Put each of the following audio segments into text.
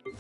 This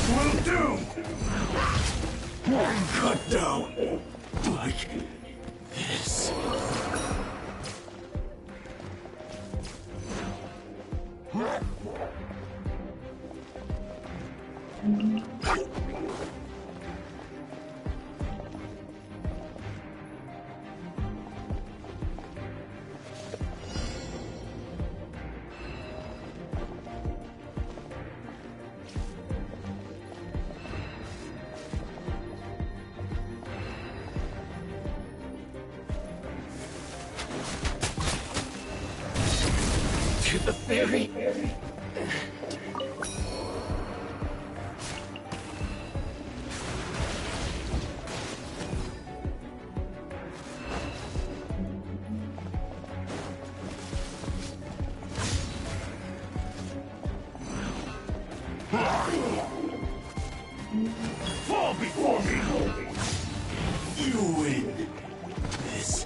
will do! Cut down like this. To the ferry. Fall before me! You win this.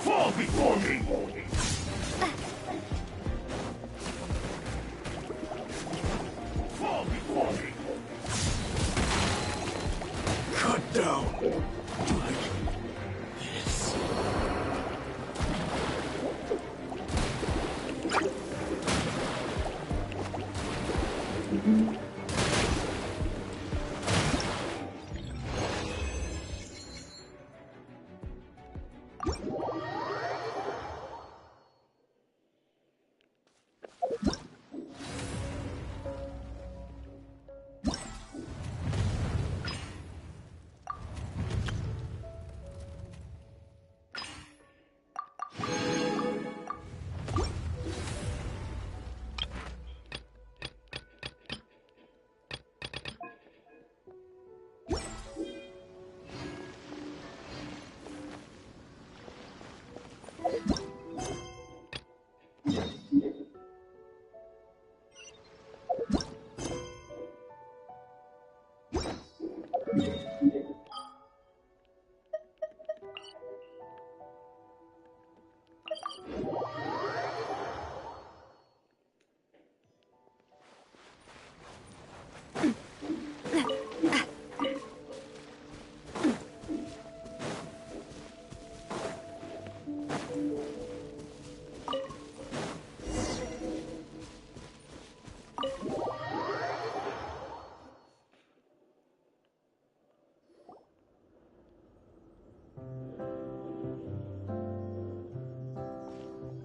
Fall before me! Fall before me! Cut down like this.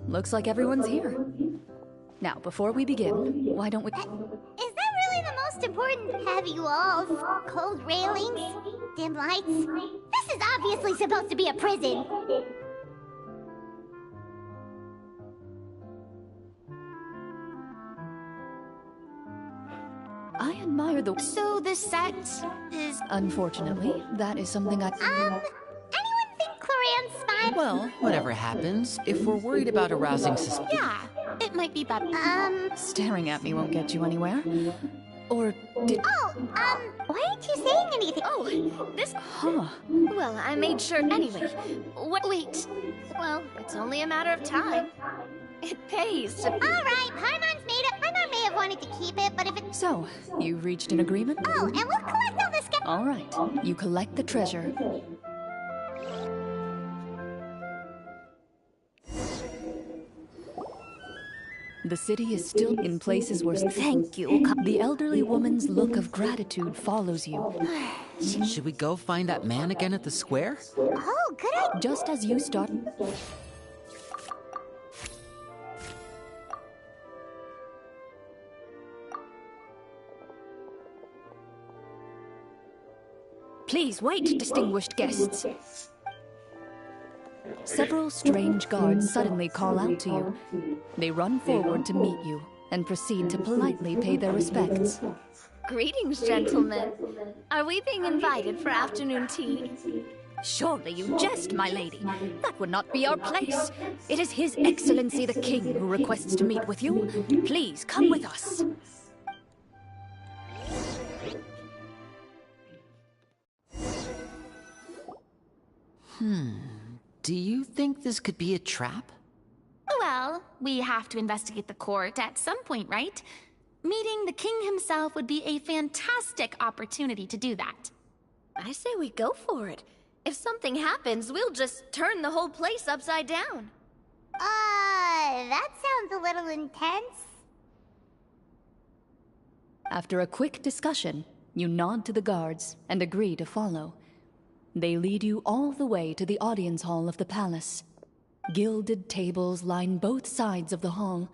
looks like everyone's here. Now, before we begin, why don't we... Is that really the most important heavy walls, cold railings, dim lights? This is obviously supposed to be a prison. I admire the... So the set is... Unfortunately, that is something I... anyone think Clorinde's fine? Well, whatever happens, if we're worried about arousing suspicion... Yeah, it might be better. Staring at me won't get you anywhere. Or did... Oh, why aren't you saying anything? Oh, this... Huh. Well, I made sure anyway. What? Wait. Well, it's only a matter of time. It pays to... Alright, Paimon's made it. Paimon may have wanted to keep it, but if it... So, you reached an agreement? Oh, and we'll collect all this... All right, you collect the treasure. The city is still in places where... Thank you. The elderly woman's look of gratitude follows you. Should we go find that man again at the square? Oh, good idea. Just as you start... Please wait, distinguished guests. Several strange guards suddenly call out to you. They run forward to meet you and proceed to politely pay their respects. Greetings, gentlemen. Are we being invited for afternoon tea? Surely you jest, my lady. That would not be our place. It is His Excellency the King who requests to meet with you. Please come with us. Do you think this could be a trap? Well, we have to investigate the court at some point, right? Meeting the king himself would be a fantastic opportunity to do that. I say we go for it. If something happens, we'll just turn the whole place upside down. That sounds a little intense. After a quick discussion, you nod to the guards and agree to follow. They lead you all the way to the audience hall of the palace. Gilded tables line both sides of the hall.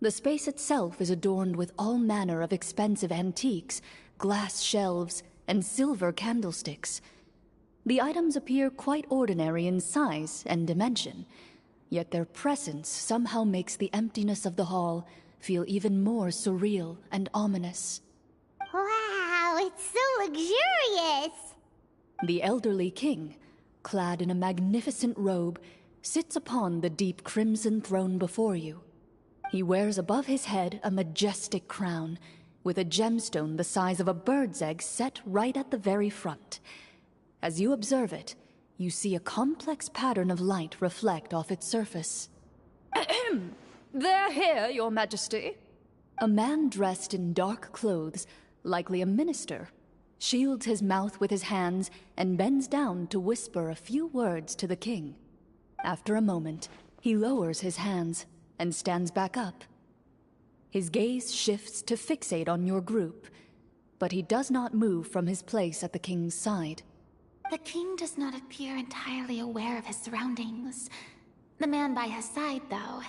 The space itself is adorned with all manner of expensive antiques, glass shelves, and silver candlesticks. The items appear quite ordinary in size and dimension, yet their presence somehow makes the emptiness of the hall feel even more surreal and ominous. Wow, it's so luxurious! The elderly king, clad in a magnificent robe, sits upon the deep crimson throne before you. He wears above his head a majestic crown, with a gemstone the size of a bird's egg set right at the very front. As you observe it, you see a complex pattern of light reflect off its surface. Ahem! They're here, your majesty. A man dressed in dark clothes, likely a minister, shields his mouth with his hands and bends down to whisper a few words to the king. After a moment, he lowers his hands and stands back up. His gaze shifts to fixate on your group, but he does not move from his place at the king's side. The king does not appear entirely aware of his surroundings. The man by his side, though,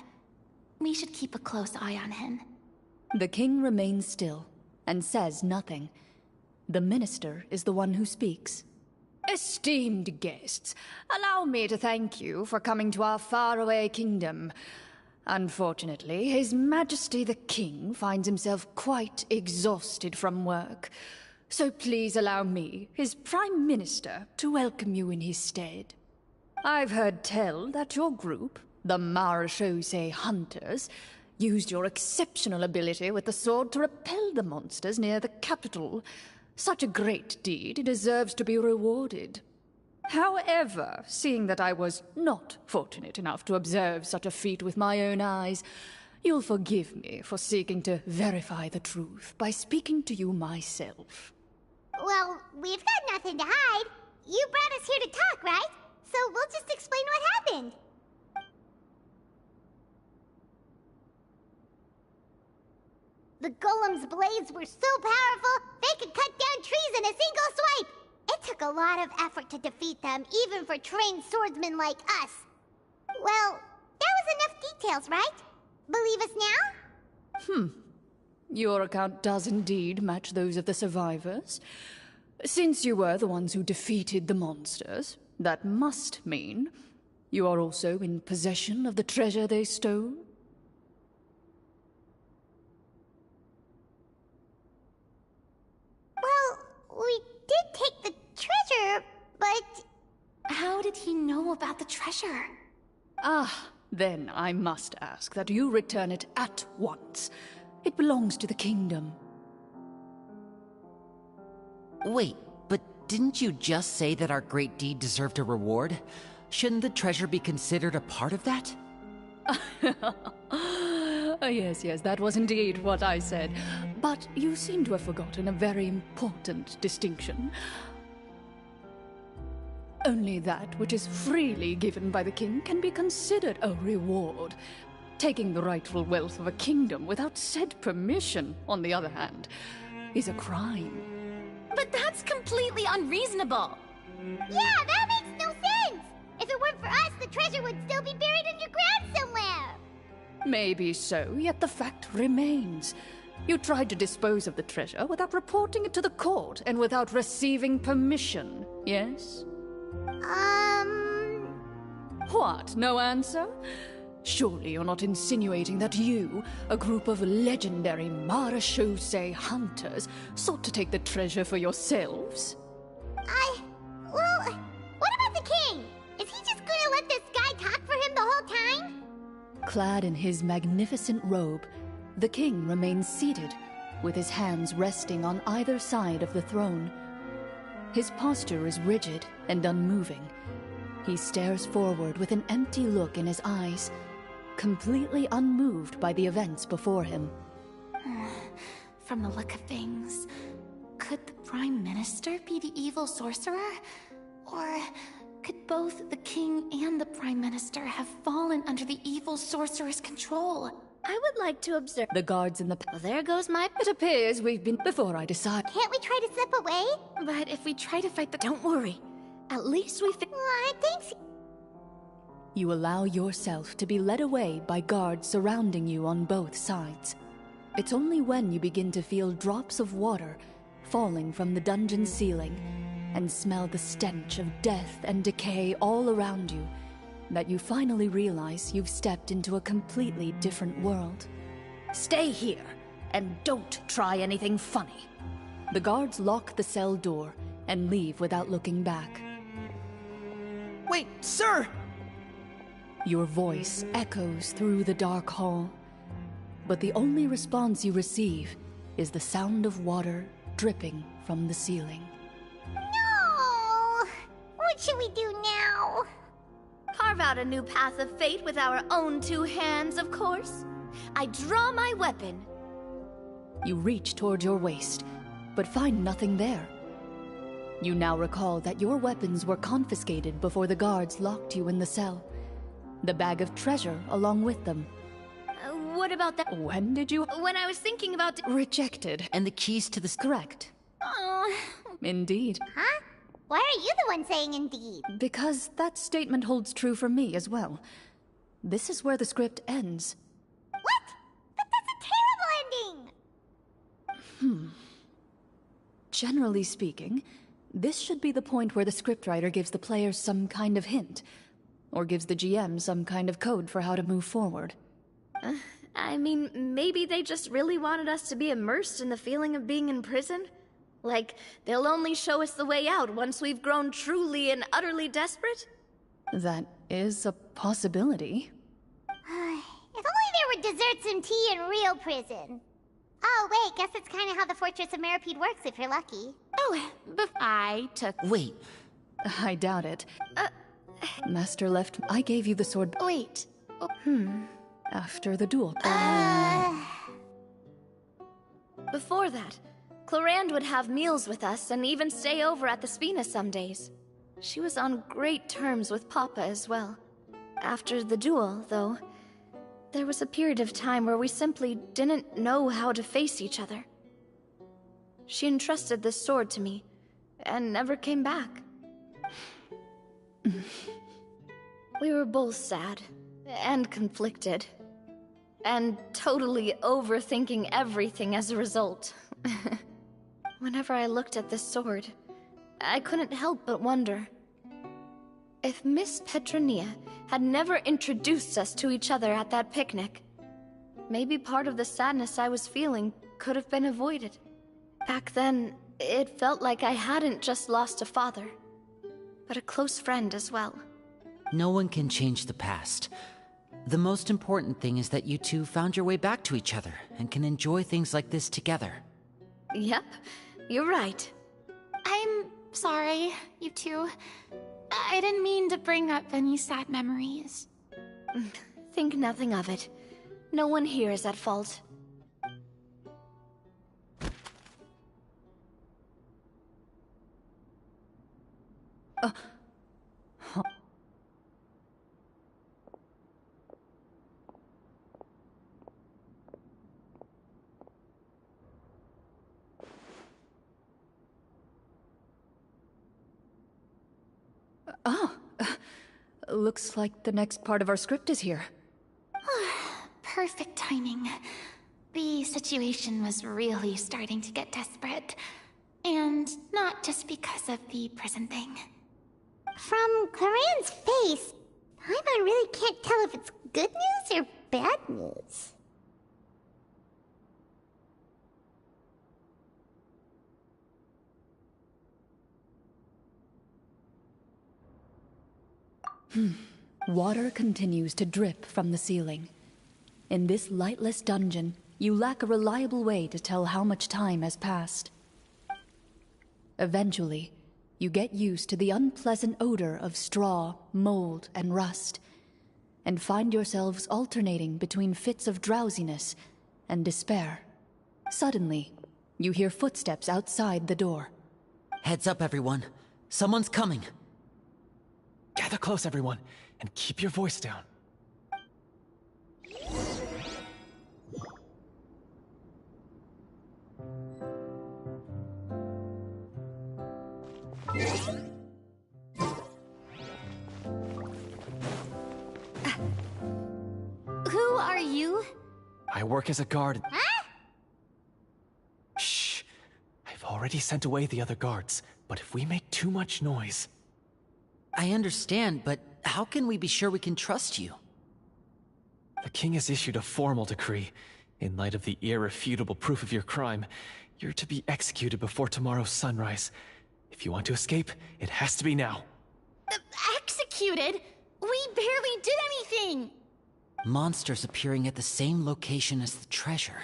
we should keep a close eye on him. The king remains still and says nothing. The minister is the one who speaks. Esteemed guests, allow me to thank you for coming to our faraway kingdom. Unfortunately, His Majesty the King finds himself quite exhausted from work. So please allow me, his Prime Minister, to welcome you in his stead. I've heard tell that your group, the Marechaussee Hunters, used your exceptional ability with the sword to repel the monsters near the capital. Such a great deed deserves to be rewarded. However, seeing that I was not fortunate enough to observe such a feat with my own eyes, you'll forgive me for seeking to verify the truth by speaking to you myself. Well, we've got nothing to hide. You brought us here to talk, right? So we'll just explain what happened. The golem's blades were so powerful, they could cut down trees in a single swipe! It took a lot of effort to defeat them, even for trained swordsmen like us. Well, that was enough details, right? Believe us now? Your account does indeed match those of the survivors. Since you were the ones who defeated the monsters, that must mean you are also in possession of the treasure they stole? Well, we did take the treasure, but... How did he know about the treasure? Then I must ask that you return it at once. It belongs to the kingdom. Wait, but didn't you just say that our great deed deserved a reward? Shouldn't the treasure be considered a part of that? Yes, that was indeed what I said. But you seem to have forgotten a very important distinction. Only that which is freely given by the king can be considered a reward. Taking the rightful wealth of a kingdom without said permission, on the other hand, is a crime. But that's completely unreasonable. Yeah, that makes no sense! If it weren't for us, the treasure would still be buried underground somewhere! Maybe so, yet the fact remains. You tried to dispose of the treasure without reporting it to the court and without receiving permission, yes? What, no answer? Surely you're not insinuating that you, a group of legendary marechaussee hunters, sought to take the treasure for yourselves? Well, what about the king? Is he just gonna let this guy talk for him the whole time? Clad in his magnificent robe, the king remains seated, with his hands resting on either side of the throne. His posture is rigid and unmoving. He stares forward with an empty look in his eyes, completely unmoved by the events before him. From the look of things, could the Prime Minister be the evil sorcerer? Or could both the King and the Prime Minister have fallen under the evil sorcerer's control? I would like to observe. The guards in the... Well, there goes my... It appears we've been... Before I decide... Can't we try to slip away? But if we try to fight the... Don't worry. At least we Thanks. You allow yourself to be led away by guards surrounding you on both sides. It's only when you begin to feel drops of water falling from the dungeon ceiling and smell the stench of death and decay all around you that you finally realize you've stepped into a completely different world. Stay here, and don't try anything funny. The guards lock the cell door and leave without looking back. Wait, sir! Your voice echoes through the dark hall, but the only response you receive is the sound of water dripping from the ceiling. No! What should we do now? carve out a new path of fate with our own two hands, of course. I draw my weapon. You reach toward your waist, but find nothing there. You now recall that your weapons were confiscated before the guards locked you in the cell. The bag of treasure along with them. What about that? When did you... When I was thinking about... Rejected. And the keys to the... Correct. Indeed. Huh? Why are you the one saying indeed? Because that statement holds true for me as well. This is where the script ends. What? But that's a terrible ending! Generally speaking, this should be the point where the scriptwriter gives the players some kind of hint, or gives the GM some kind of code for how to move forward. I mean, maybe they just really wanted us to be immersed in the feeling of being in prison? Like, they'll only show us the way out once we've grown truly and utterly desperate? That is a possibility. If only there were desserts and tea in real prison. Oh, wait, guess it's kind of how the Fortress of Meripede works if you're lucky. Oh, but I took... Wait, I doubt it. Master left... I gave you the sword... Wait. after the duel. Before that, Clorinde would have meals with us and even stay over at the Spina some days. She was on great terms with Papa as well. After the duel, though, there was a period of time where we simply didn't know how to face each other. She entrusted this sword to me, and never came back. We were both sad, and conflicted. And totally overthinking everything as a result. Whenever I looked at this sword, I couldn't help but wonder. If Miss Petronia had never introduced us to each other at that picnic, maybe part of the sadness I was feeling could have been avoided. Back then, it felt like I hadn't just lost a father, but a close friend as well. No one can change the past. The most important thing is that you two found your way back to each other and can enjoy things like this together. Yep, you're right. I'm sorry, you two. I didn't mean to bring up any sad memories. Think nothing of it. No one here is at fault. Looks like the next part of our script is here. Perfect timing. The situation was really starting to get desperate. And not just because of the prison thing. From Clorinde's face, I really can't tell if it's good news or bad news. Water continues to drip from the ceiling. In this lightless dungeon, you lack a reliable way to tell how much time has passed. Eventually, you get used to the unpleasant odor of straw, mold, and rust, and find yourselves alternating between fits of drowsiness and despair. Suddenly, you hear footsteps outside the door. Heads up, everyone. Someone's coming. Gather close, everyone, and keep your voice down. Who are you? I work as a guard. Huh? Shh. I've already sent away the other guards, but if we make too much noise... I understand, but how can we be sure we can trust you? The king has issued a formal decree. In light of the irrefutable proof of your crime, you're to be executed before tomorrow's sunrise. If you want to escape, it has to be now. Executed? We barely did anything! Monsters appearing at the same location as the treasure.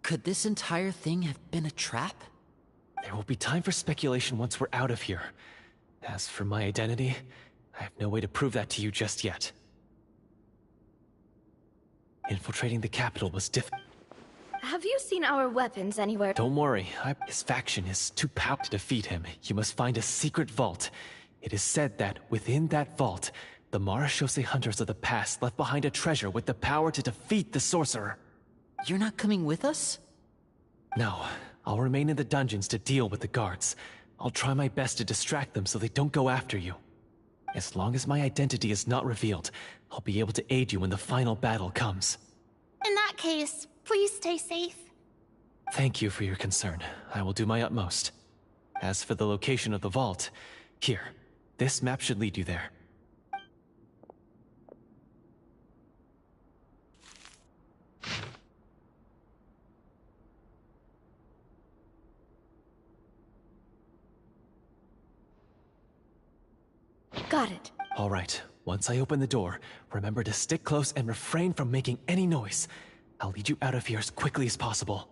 Could this entire thing have been a trap? There will be time for speculation once we're out of here. As for my identity, I have no way to prove that to you just yet. Infiltrating the capital was difficult. Have you seen our weapons anywhere? Don't worry, his faction is too powerful to defeat him. You must find a secret vault. It is said that within that vault, the Marechaussee hunters of the past left behind a treasure with the power to defeat the sorcerer. You're not coming with us? No, I'll remain in the dungeons to deal with the guards. I'll try my best to distract them so they don't go after you. As long as my identity is not revealed, I'll be able to aid you when the final battle comes. In that case, please stay safe. Thank you for your concern. I will do my utmost. As for the location of the vault, here, this map should lead you there. Got it. All right, once I open the door, remember to stick close and refrain from making any noise. I'll lead you out of here as quickly as possible.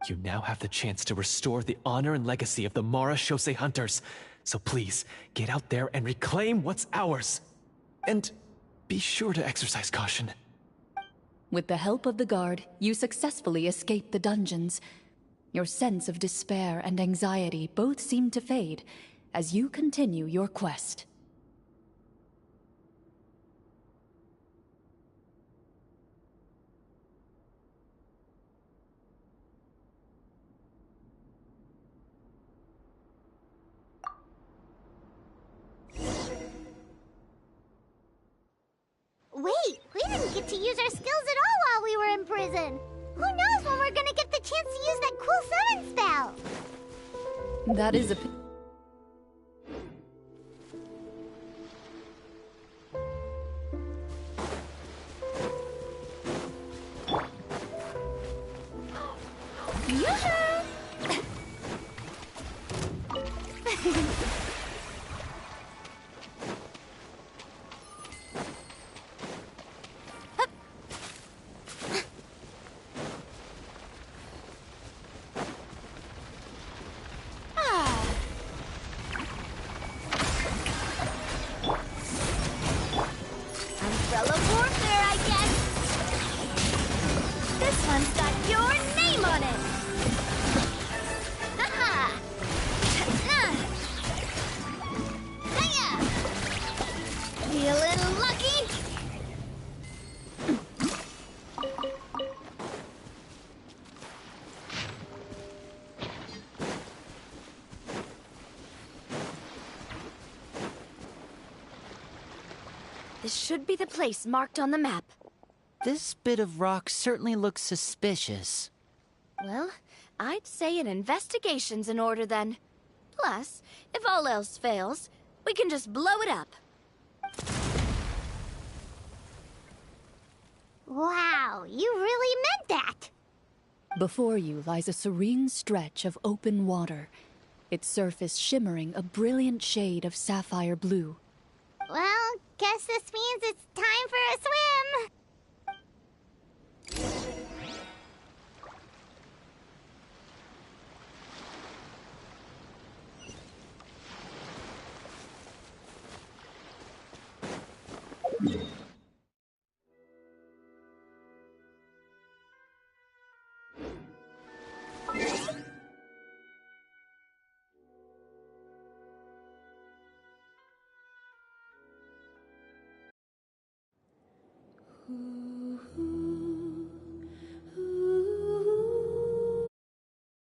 You now have the chance to restore the honor and legacy of the Marechaussee hunters. So please, get out there and reclaim what's ours. And be sure to exercise caution. With the help of the guard, you successfully escape the dungeons. Your sense of despair and anxiety both seem to fade as you continue your quest. Wait, get to use our skills at all while we were in prison. Who knows when we're gonna get the chance to use that cool summon spell? That is a... Umbrella warfare, I guess. This one's got your name on it. Haha. Hiya. Feeling lucky? This should be the place marked on the map. This bit of rock certainly looks suspicious. Well, I'd say an investigation's in order then. Plus, if all else fails, we can just blow it up. Wow, you really meant that. Before you lies a serene stretch of open water, its surface shimmering a brilliant shade of sapphire blue. Well, guess this means it's time for a swim.